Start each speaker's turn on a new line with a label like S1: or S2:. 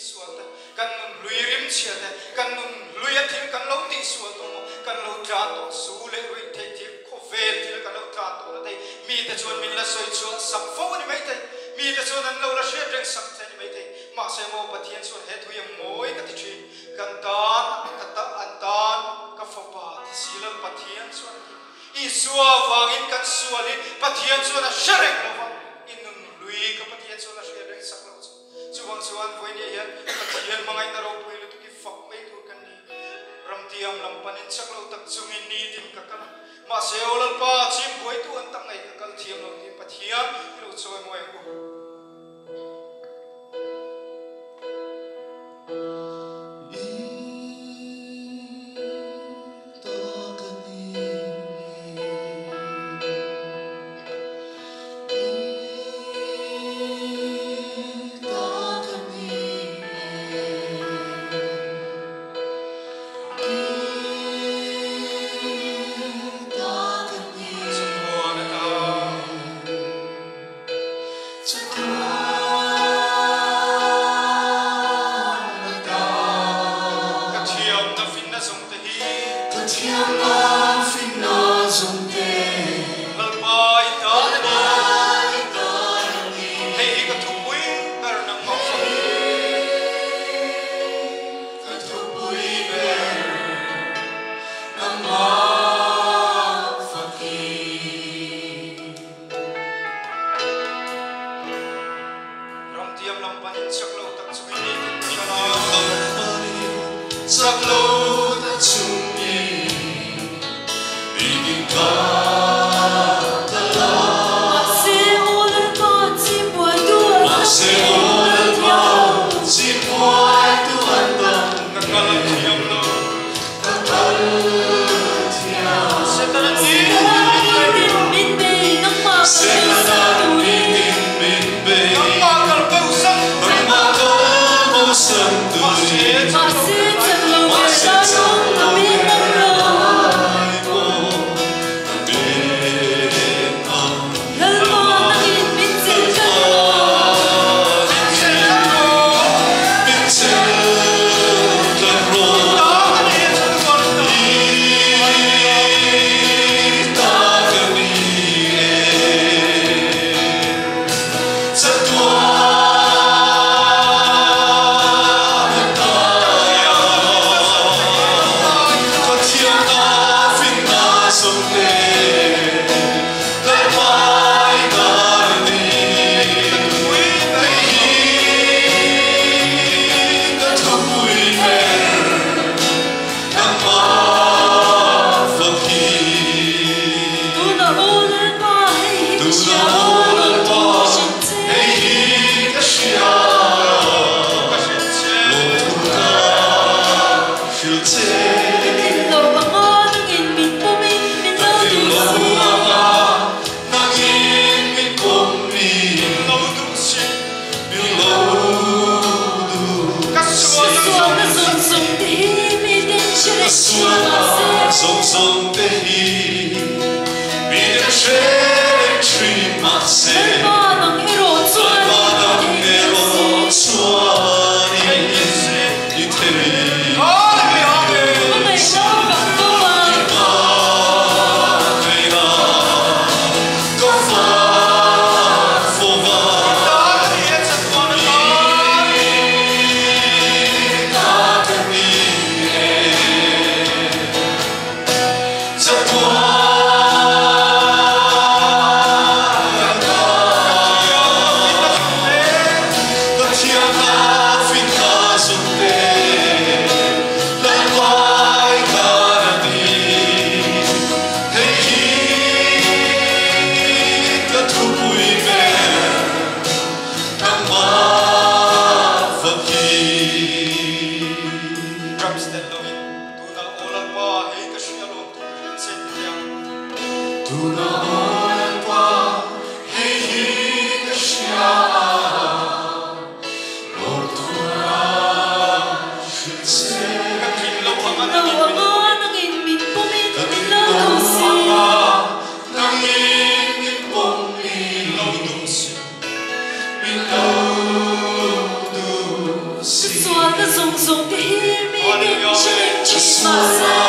S1: suat kan nun lui rim chia kan nun lui athil kan lo ti suat to kan lo tra to su le rui the ti kho vel ti kan lo tra to dei mi te chuan min la soi chu sak fo ni mai te mi te chuan an lo la she reng sak te ni mai te ma se mo pathian chuan he thu yam moi ka ti thi kan tan ka ta an tan ka fo pa ti silal pathian chuan i suwa wangin kan sualin pathian chuan a shereng lo in nun lui ka pathian chuan a she reng sak lo chuwang chuan voi ni hian pathian mangai na ro pui lu tu ki fak mai tu kan ni ram tiam lam panin sak lo tak chungin ni dim ka kan ma se olal pa chim voi tu an tang ngai ka kal thiam lo ni pathian lu choi moi ko
S2: cái xóa cái rồng rồng cái hi mi cái chim chim mà